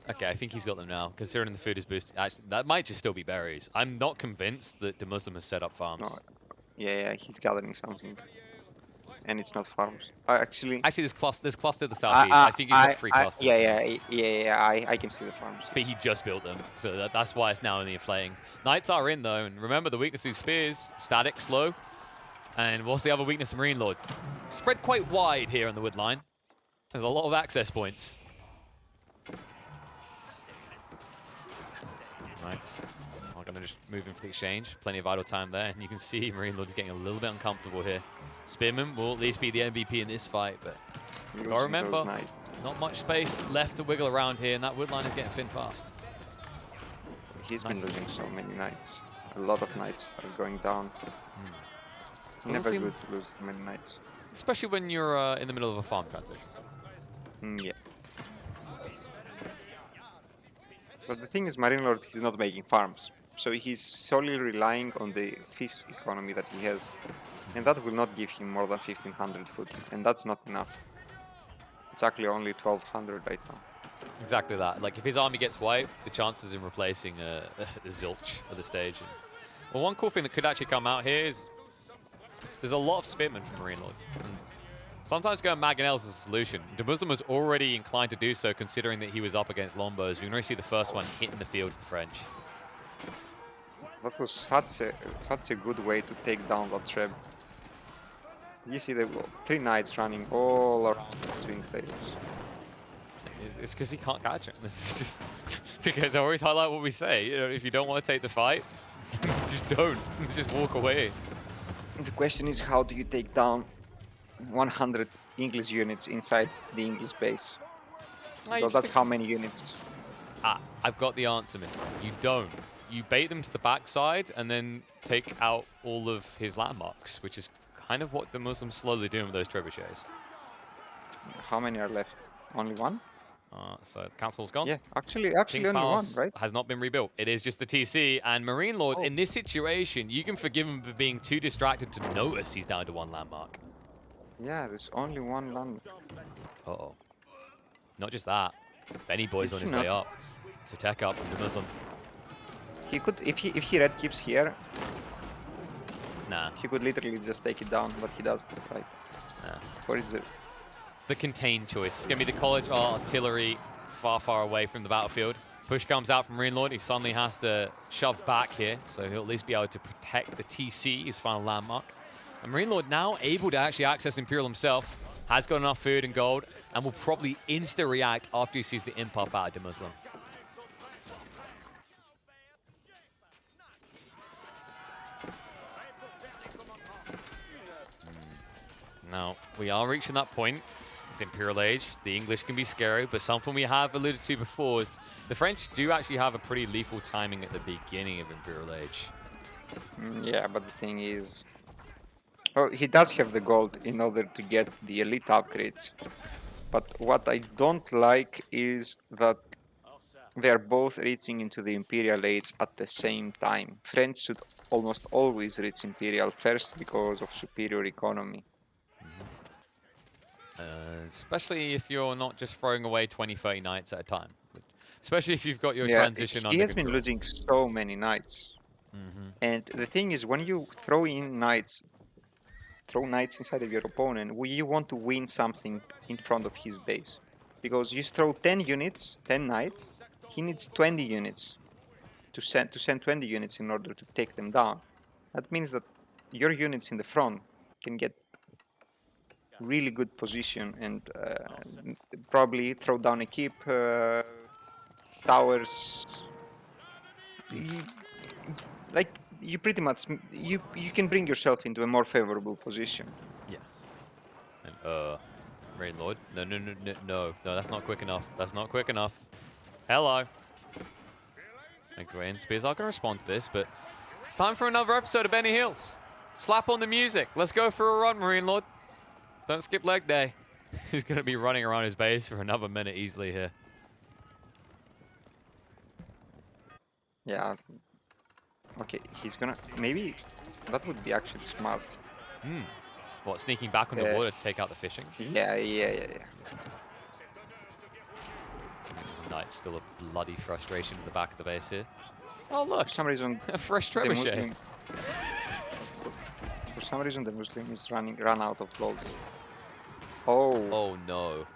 Speaker 2: Okay, I think he's got them now, considering the food is boosted. Actually, that might just still be berries. I'm not convinced that DeMusliM has set up farms.
Speaker 1: No, yeah, he's gathering something. And it's not farms. Actually,
Speaker 2: there's cluster to the southeast. I think he's got 3 clusters.
Speaker 1: I can see the farms.
Speaker 2: But he just built them, so that's why it's now only inflating. Knights are in, though, and remember the weakness is spears, static, slow. And what's the other weakness of MarineLorD? Spread quite wide here on the wood line. There's a lot of access points. Right. I'm going to just move in for the exchange. Plenty of idle time there. And you can see MarineLorD is getting a little bit uncomfortable here. Spearman will at least be the MVP in this fight, but you gotta remember, not much space left to wiggle around here, and that wood line is getting thin fast.
Speaker 1: He's been
Speaker 2: Nice.
Speaker 1: losing so many knights. A lot of knights are going down.
Speaker 2: Doesn't
Speaker 1: Never
Speaker 2: seem,
Speaker 1: good to lose many knights.
Speaker 2: especially when you're in the middle of a farm transition.
Speaker 1: Yeah. But the thing is, MarineLorD, he's not making farms. So he's solely relying on the fish economy that he has. And that will not give him more than 1500 food. And that's not enough. It's actually only 1200 right now.
Speaker 2: Exactly that. Like, if his army gets wiped, the chances in replacing a zilch at the stage. And, well, one cool thing that could actually come out here is there's a lot of spearmen from MarineLorD. Sometimes going Mangonels is a solution. DeMusliM was already inclined to do so, considering that he was up against longbows. We can already see the first one hitting the field for the French.
Speaker 1: That was such a good way to take down that trap. You see the 3 knights running all around the twin flames.
Speaker 2: It's because he can't catch him. This is just to always highlight what we say. You know, if you don't want to take the fight, just don't. Just walk away.
Speaker 1: The question is, how do you take down 100 English units inside the English base? Because that's how many units.
Speaker 2: I've got the answer, mister. You don't. You bait them to the backside and then take out all of his landmarks, which is kind of what the Muslims slowly doing with those trebuchets.
Speaker 1: How many are left? Only one?
Speaker 2: So the council has gone.
Speaker 1: Yeah, actually
Speaker 2: King's
Speaker 1: only one,
Speaker 2: Palace
Speaker 1: right?
Speaker 2: has not been rebuilt. It is just the TC. And MarineLorD,
Speaker 1: Oh.
Speaker 2: in this situation, you can forgive him for being too distracted to notice he's down to one landmark.
Speaker 1: Yeah, there's only one land.
Speaker 2: Uh-oh. Not just that. Benny Boy's on his way up. It's a tech up from the Muslim.
Speaker 1: He could, if he red keeps here,
Speaker 2: Nah.
Speaker 1: he could literally just take it down, but he doesn't, right?
Speaker 2: Nah.
Speaker 1: What is
Speaker 2: The contained choice. It's going to be the college artillery far, far away from the battlefield. Push comes out from MarineLorD. He suddenly has to shove back here, so he'll at least be able to protect the TC, his final landmark. And MarineLorD now able to actually access Imperial himself, has got enough food and gold, and will probably insta-react after he sees the imp up out of DeMusliM. Now, we are reaching that point. It's Imperial Age. The English can be scary, but something we have alluded to before is the French do actually have a pretty lethal timing at the beginning of Imperial Age.
Speaker 1: Yeah, but the thing is, oh, he does have the gold in order to get the elite upgrades. But what I don't like is that they're both reaching into the Imperial Age at the same time. French should almost always reach Imperial first because of superior economy.
Speaker 2: Especially if you're not just throwing away 20, 30 knights at a time. Especially if you've got your
Speaker 1: Yeah,
Speaker 2: transition
Speaker 1: he
Speaker 2: under
Speaker 1: has been
Speaker 2: control.
Speaker 1: losing so many knights. And the thing is, when you throw knights inside of your opponent, you want to win something in front of his base. Because you throw 10 units, 10 knights, he needs 20 units to send 20 units in order to take them down. That means that your units in the front can get really good position and probably throw down a keep, towers. You pretty much you can bring yourself into a more favorable position.
Speaker 2: Yes. And MarineLorD. No, that's not quick enough. That's not quick enough. Hello. Thanks for waiting. Spears are going to respond to this, but it's time for another episode of Benny Hills. Slap on the music. Let's go for a run, MarineLorD. Don't skip leg day. He's going to be running around his base for another minute easily here.
Speaker 1: Yeah. Okay, he's gonna... Maybe that would be actually smart.
Speaker 2: What, sneaking back on the water to take out the fishing?
Speaker 1: Yeah.
Speaker 2: Knight's still a bloody frustration in the back of the base here. Oh, look.
Speaker 1: For some reason,
Speaker 2: A fresh trebuchet.
Speaker 1: For some reason, the Muslim is run out of gold. Oh.
Speaker 2: Oh, no.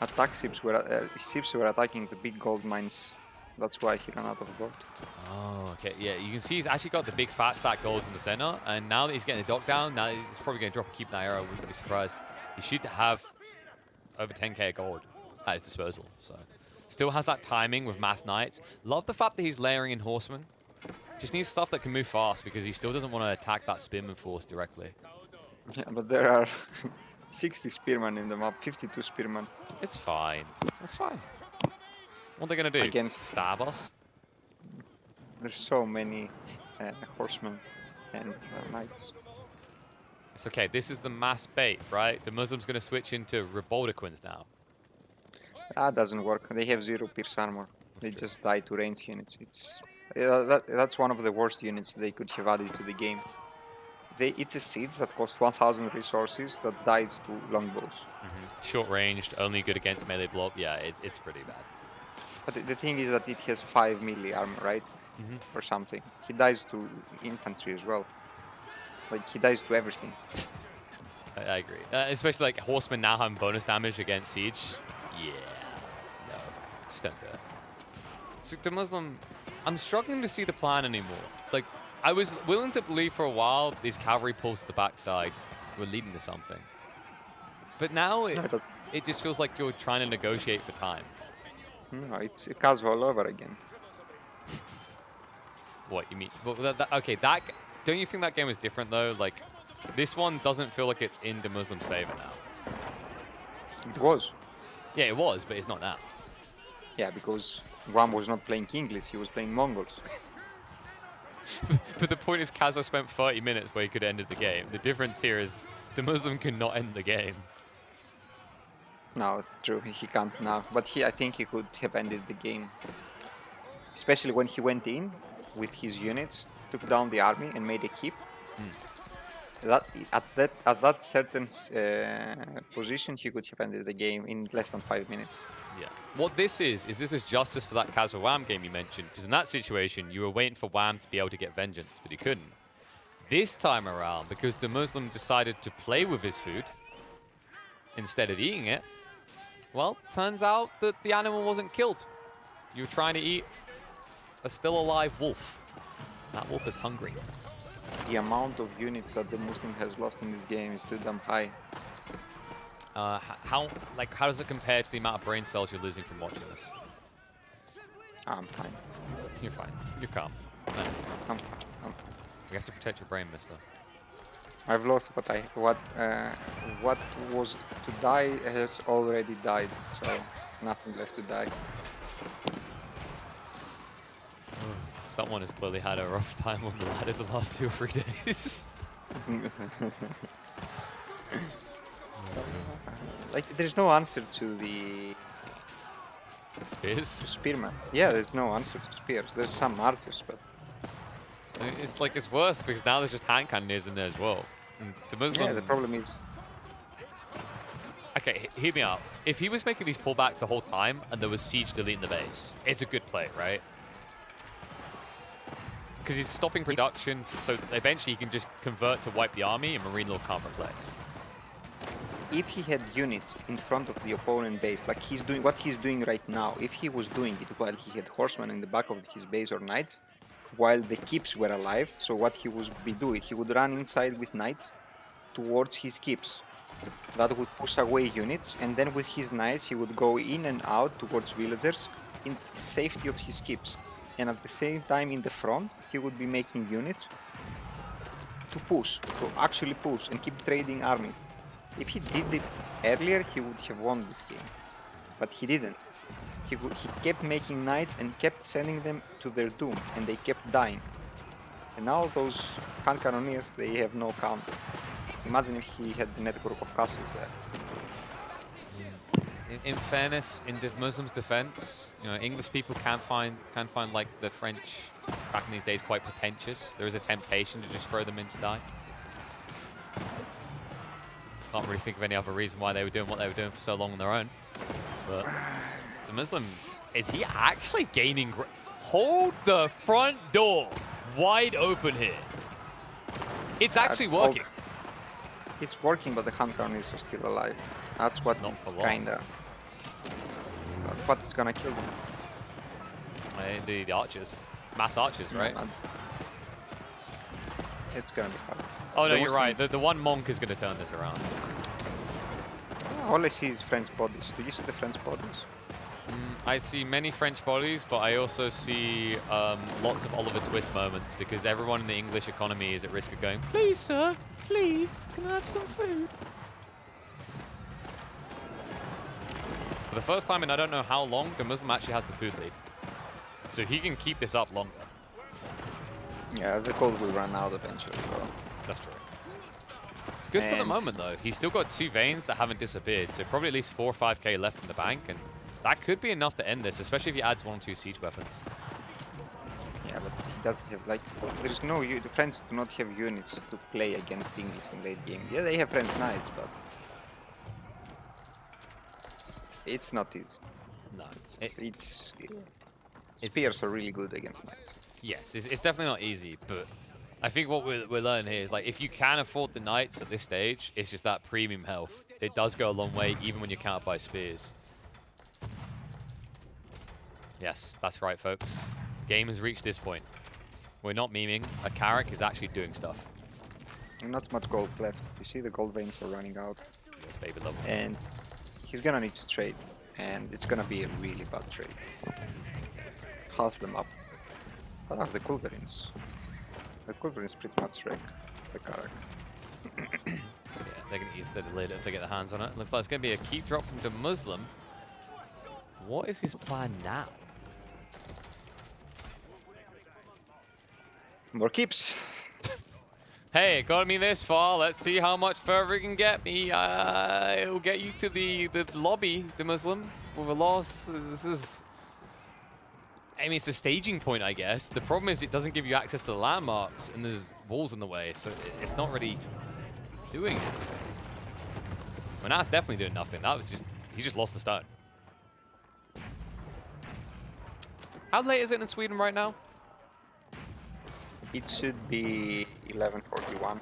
Speaker 1: Attack ships were attacking the big gold mines. That's why he ran out of gold.
Speaker 2: Oh, okay. Yeah, you can see he's actually got the big fat stack golds in the center, and now that he's getting the dock down, now he's probably going to drop a keep in that arrow. Wouldn't be surprised. He should have over 10k of gold at his disposal. So, still has that timing with mass knights. Love the fact that he's layering in horsemen. Just needs stuff that can move fast because he still doesn't want to attack that spearman force directly.
Speaker 1: Yeah, but there are 60 spearmen in the map, 52 spearmen.
Speaker 2: It's fine. It's fine. What are they going to do?
Speaker 1: Against...
Speaker 2: Stab us?
Speaker 1: There's so many horsemen and knights.
Speaker 2: It's okay. This is the mass bait, right? The Muslims going to switch into Reboldiquins now.
Speaker 1: That doesn't work. They have 0 pierce armor.
Speaker 2: That's
Speaker 1: They
Speaker 2: true.
Speaker 1: just die to range units. That's one of the worst units they could have added to the game. It's a siege that costs 1,000 resources that dies to longbows.
Speaker 2: Short ranged, only good against melee block. Yeah, it's pretty bad.
Speaker 1: But the thing is that it has 5 melee armor, right? Or something. He dies to infantry as well. Like, he dies to everything.
Speaker 2: I agree. Especially like horsemen now having bonus damage against siege. Yeah. No. Just don't do it. So DeMusliM, I'm struggling to see the plan anymore. Like, I was willing to believe for a while these cavalry pulls to the backside were leading to something. But now it just feels like you're trying to negotiate for time.
Speaker 1: No, it's casual all over again.
Speaker 2: What you mean? Well, okay, don't you think that game was different though? Like, this one doesn't feel like it's in DeMusliM's favor now.
Speaker 1: It was.
Speaker 2: Yeah, it was, but it's not now.
Speaker 1: Yeah, because one was not playing English, he was playing Mongols.
Speaker 2: But the point is, Kazwa spent 30 minutes where he could have ended the game. The difference here is DeMusliM cannot end the game.
Speaker 1: No, true, he can't now. But I think he could have ended the game. Especially when he went in with his units, took down the army and made a keep. At that certain position, he could have ended the game in less than 5 minutes.
Speaker 2: Yeah. What this is this is justice for that Kazwa Wham game you mentioned. Because in that situation, you were waiting for Wham to be able to get vengeance, but he couldn't. This time around, because DeMusliM decided to play with his food instead of eating it, well, turns out that the animal wasn't killed. You were trying to eat a still alive wolf. That wolf is hungry.
Speaker 1: The amount of units that DeMusliM has lost in this game is too damn high.
Speaker 2: How does it compare to the amount of brain cells you're losing from watching this?
Speaker 1: I'm fine.
Speaker 2: You're fine. You're calm. No.
Speaker 1: I'm fine.
Speaker 2: We have to protect your brain, mister.
Speaker 1: I've lost what was to die has already died, so there's nothing left to die.
Speaker 2: Someone has clearly had a rough time on the ladders the last 2 or 3 days.
Speaker 1: Like, there's no answer to the
Speaker 2: Spears?
Speaker 1: spearman. Yeah, there's no answer to spears. There's some archers, but
Speaker 2: It's like it's worse because now there's just hand cannoneers in there as well. And DeMusliM.
Speaker 1: yeah, the problem is
Speaker 2: Okay, hear me out. If he was making these pullbacks the whole time and there was siege deleting the base, it's a good play, right? Because he's stopping production, so eventually he can just convert to wipe the army and MarineLorD can't replace.
Speaker 1: if he had units in front of the opponent base, like what he's doing right now, if he was doing it while he had horsemen in the back of his base or knights, while the keeps were alive, so what he would be doing, he would run inside with knights towards his keeps. That would push away units, and then with his knights he would go in and out towards villagers in the safety of his keeps. And at the same time in the front, he would be making units to actually push and keep trading armies. If he did it earlier, he would have won this game. But he didn't. He kept making knights and kept sending them to their doom, and they kept dying. And now those hand cannoneers, they have no counter. Imagine if he had the network of castles there.
Speaker 2: In fairness, in DeMusliM's defense, you know, English people can find like the French back in these days quite pretentious. There is a temptation to just throw them in to die. Can't really think of any other reason why they were doing what they were doing for so long on their own. But DeMusliM, is he actually gaining? Hold the front door wide open here. It's actually working.
Speaker 1: It's working, but the hand cannoneers are still alive. That's what it's kinda. What's gonna kill them?
Speaker 2: The archers, mass archers, right?
Speaker 1: It's gonna be hard.
Speaker 2: Oh no, you're right. The one monk is gonna turn this around.
Speaker 1: All I see is French bodies. Do you see the French bodies?
Speaker 2: I see many French bodies, but I also see lots of Oliver Twist moments because everyone in the English economy is at risk of going, "Please, sir, please, can I have some food?" For the first time in I don't know how long, DeMusliM actually has the food lead. So he can keep this up longer.
Speaker 1: Yeah, the gold will run out eventually, bro.
Speaker 2: That's true. It's good for the
Speaker 1: And
Speaker 2: moment, though. He's still got 2 veins that haven't disappeared, so probably at least 4 or 5k left in the bank, and that could be enough to end this, especially if he adds 1 or 2 siege weapons.
Speaker 1: yeah, but he doesn't have like there's no the French do not have units to play against English in late game. Yeah, they have French knights, but it's not easy.
Speaker 2: No.
Speaker 1: It's
Speaker 2: It's
Speaker 1: spears are really good against knights.
Speaker 2: Yes, it's definitely not easy, but I think what we're learning here is, like, if you can afford the knights at this stage, it's just that premium health. It does go a long way, even when you're countered by spears. Yes, that's right, folks. Game has reached this point. We're not memeing. A Carrack is actually doing stuff.
Speaker 1: Not much gold left. You see the gold veins are running out,
Speaker 2: Yes, baby level.
Speaker 1: and he's gonna need to trade, and it's gonna be a really bad trade. Half them up. What are the culverins? The culverins pretty much wreck the Carrack.
Speaker 2: Yeah, they're going to eat steady later if they get their hands on it. Looks like it's going to be a keep drop from DeMusliM. What is his plan now?
Speaker 1: More keeps.
Speaker 2: Hey, it got me this far. Let's see how much further it can get me. It'll get you to the lobby, DeMusliM, with a loss. This is... I mean, it's a staging point, I guess. The problem is it doesn't give you access to the landmarks, and there's walls in the way, so it's not really doing anything. Well, now it's definitely doing nothing. That was just... He just lost the stone. How late is it in Sweden right now?
Speaker 1: It should be 11:41.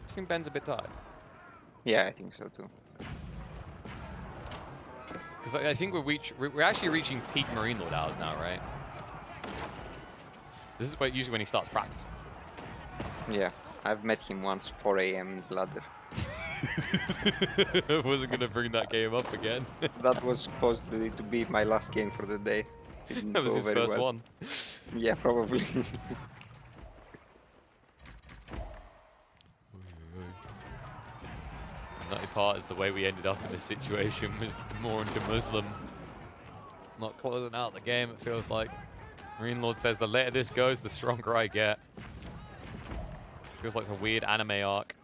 Speaker 2: I think Ben's a bit tired.
Speaker 1: Yeah, I think so too.
Speaker 2: Because I think we're actually reaching peak MarineLorD hours now, right? This is usually when he starts practicing.
Speaker 1: Yeah, I've met him once 4 a.m. in the ladder.
Speaker 2: I wasn't going to bring that game up again.
Speaker 1: That was supposedly to be my last game for the day. Didn't
Speaker 2: That was
Speaker 1: go
Speaker 2: his
Speaker 1: very
Speaker 2: first
Speaker 1: well.
Speaker 2: one.
Speaker 1: Yeah, probably.
Speaker 2: The nutty part is the way we ended up in this situation with more into Muslim. Not closing out the game, it feels like. MarineLorD says the later this goes, the stronger I get. Feels like a weird anime arc.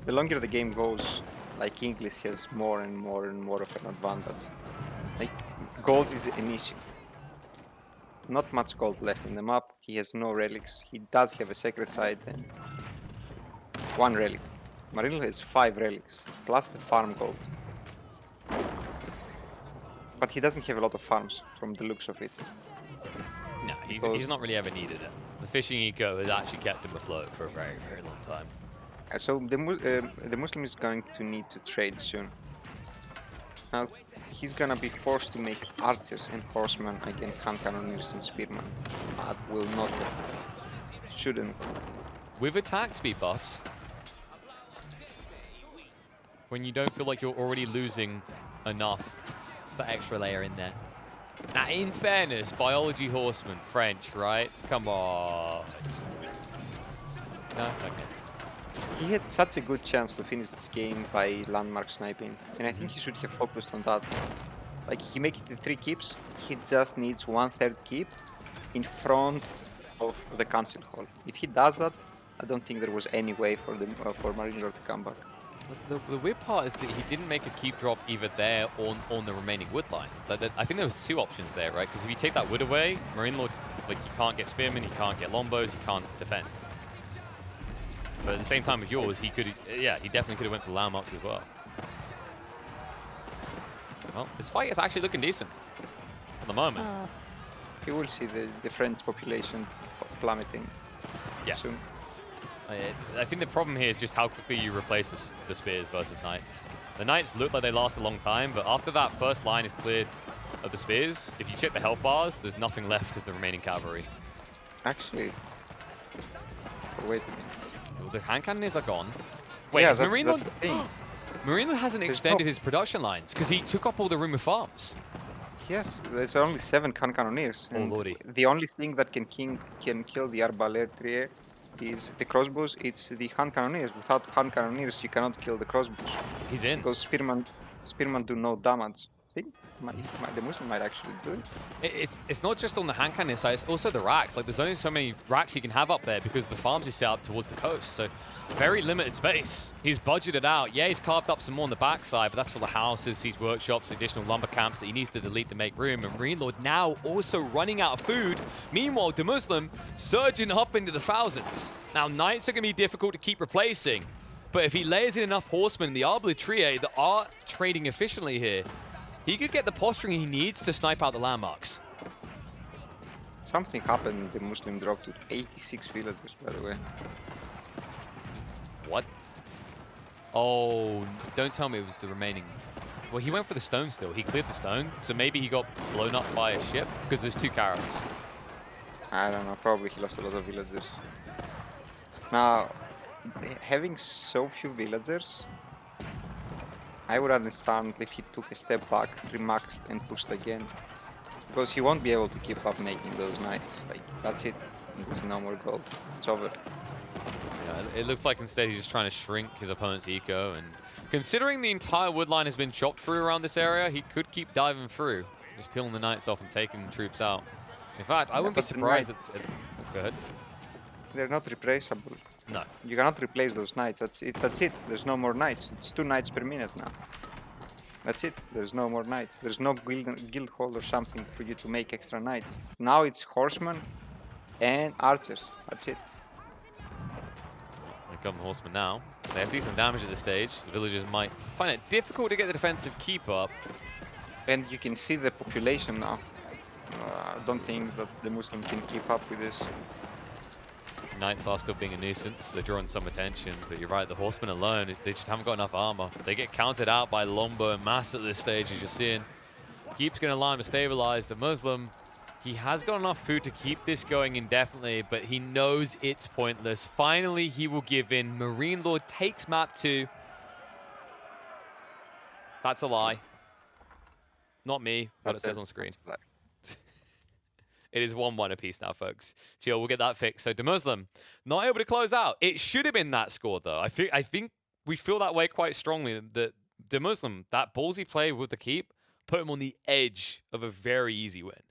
Speaker 1: The longer the game goes, like English has more and more and more of an advantage. Like gold is an issue. Not much gold left in the map. He has no relics. He does have a sacred site and 1 relic. MarineLorD has 5 relics plus the farm gold. But he doesn't have a lot of farms from the looks of it.
Speaker 2: No, he's not really ever needed it. The fishing eco has actually kept him afloat for a very, very long time.
Speaker 1: So the Muslim is going to need to trade soon. Now he's gonna be forced to make archers and horsemen against hand cannoneers and spearmen. That will not shouldn't.
Speaker 2: With attack speed buffs, when you don't feel like you're already losing enough, it's that extra layer in there. Now, in fairness, biology horseman, French, right? Come on. No? Okay.
Speaker 1: He had such a good chance to finish this game by landmark sniping, and I think he should have focused on that. Like he makes the 3 keeps, he just needs 1/3 keep in front of the council hall. If he does that, I don't think there was any way for for MarineLorD to come back.
Speaker 2: The weird part is that he didn't make a keep drop either there or on the remaining wood line. I think there was 2 options there, right? Because if you take that wood away, MarineLorD, like, you can't get spearmen, you can't get lombos, you can't defend. But at the same time with yours, he could, yeah, he definitely could have went for landmarks as well. Well, this fight is actually looking decent at the moment.
Speaker 1: You will see the French population plummeting
Speaker 2: Yes.
Speaker 1: soon.
Speaker 2: I think the problem here is just how quickly you replace the spears versus knights. The knights look like they last a long time, but after that first line is cleared of the spears, if you check the health bars, there's nothing left of the remaining cavalry.
Speaker 1: Actually, wait a minute.
Speaker 2: The hand cannons are gone. Wait,
Speaker 1: Yeah,
Speaker 2: is
Speaker 1: that's
Speaker 2: MarineLorD...
Speaker 1: the thing.
Speaker 2: MarineLorD hasn't
Speaker 1: There's
Speaker 2: extended
Speaker 1: no-
Speaker 2: his production lines because he took up all the room with farms.
Speaker 1: Yes, there's only 7 cannoneers.
Speaker 2: Oh,
Speaker 1: And
Speaker 2: lordy.
Speaker 1: the only thing that can kill the arbaletier is the crossbows. It's the hand cannoneers. Without hand cannoneers, you cannot kill the crossbows
Speaker 2: He's in.
Speaker 1: because spearmen do no damage. think the Muslim might actually do it.
Speaker 2: It's not just on the hand cannon side, it's also the racks. Like, there's only so many racks you can have up there because the farms is set up towards the coast, so very limited space. He's budgeted out. Yeah, he's carved up some more on the backside, but that's for the houses, these workshops, additional lumber camps that he needs to delete to make room. And MarineLorD now also running out of food. Meanwhile, DeMusliM surging up into the thousands. Now, Knights are going to be difficult to keep replacing, but if he layers in enough horsemen, the Arbaletier that are trading efficiently here, he could get the posturing he needs to snipe out the landmarks.
Speaker 1: Something happened. The Muslim dropped to 86 villagers, by the way.
Speaker 2: What? Oh, don't tell me it was the remaining. Well, he went for the stone still. He cleared the stone, so maybe he got blown up by a ship because there's 2 carracks.
Speaker 1: I don't know. Probably he lost a lot of villagers. Now, having so few villagers, I would understand if he took a step back, remaxed, and pushed again. Because he won't be able to keep up making those knights. Like, that's it. There's no more gold. It's over.
Speaker 2: Yeah, it looks like instead he's just trying to shrink his opponent's eco. And considering the entire wood line has been chopped through around this area, he could keep diving through, just peeling the knights off and taking the troops out. In fact, I wouldn't be surprised at... Go ahead.
Speaker 1: They're not replaceable.
Speaker 2: No.
Speaker 1: You cannot replace those knights. That's it. That's it. There's no more knights. It's 2 knights per minute now. That's it. There's no more knights. There's no guild hall or something for you to make extra knights. Now it's horsemen and archers. That's it.
Speaker 2: Here come the horsemen now. They have decent damage at this stage. The villagers might find it difficult to get the defensive keep up.
Speaker 1: And you can see the population now. I don't think that the Muslim can keep up with this.
Speaker 2: Knights are still being a nuisance. They're drawing some attention, but you're right, the horsemen alone, they just haven't got enough armor. They get counted out by longbow and mass at this stage, as you're seeing. Keeps going to line to stabilize the Muslim. He has got enough food to keep this going indefinitely, but he knows it's pointless. Finally, he will give in. MarineLorD takes map 2. That's a lie. Not me, what it says on screen. It is 1-1 apiece now, folks. Chill, we'll get that fixed. So DeMusliM not able to close out. It should have been that score, though. I think we feel that way quite strongly. That DeMusliM, that ballsy play with the keep, put him on the edge of a very easy win.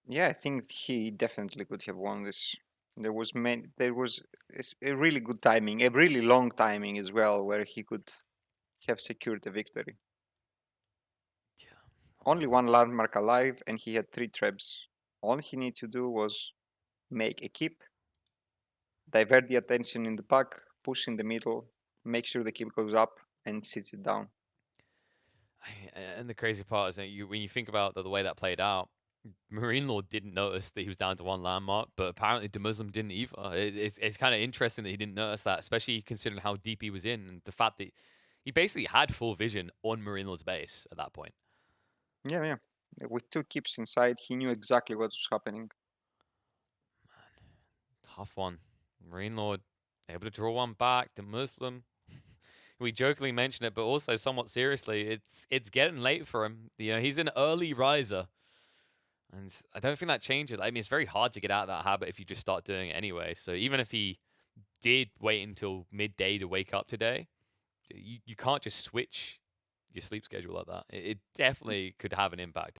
Speaker 1: Yeah, I think he definitely could have won this. There was a really good timing, a really long timing as well, where he could have secured the victory.
Speaker 2: Yeah.
Speaker 1: Only 1 landmark alive, and he had 3 trebs. All he needed to do was make a keep, divert the attention in the back, push in the middle, make sure the keep goes up, and sits it down.
Speaker 2: And the crazy part is that when you think about the way that played out, MarineLorD didn't notice that he was down to 1 landmark, but apparently DeMusliM didn't either. It's kind of interesting that he didn't notice that, especially considering how deep he was in and the fact that he basically had full vision on MarineLorD's base at that point.
Speaker 1: Yeah. With 2 keeps inside, he knew exactly what was happening.
Speaker 2: Tough one. MarineLorD able to draw 1 back. DeMusliM, we jokingly mention it, but also somewhat seriously, it's getting late for him. You know, he's an early riser. And I don't think that changes. I mean, it's very hard to get out of that habit if you just start doing it anyway. So even if he did wait until midday to wake up today, you can't just switch your sleep schedule like that. It definitely could have an impact.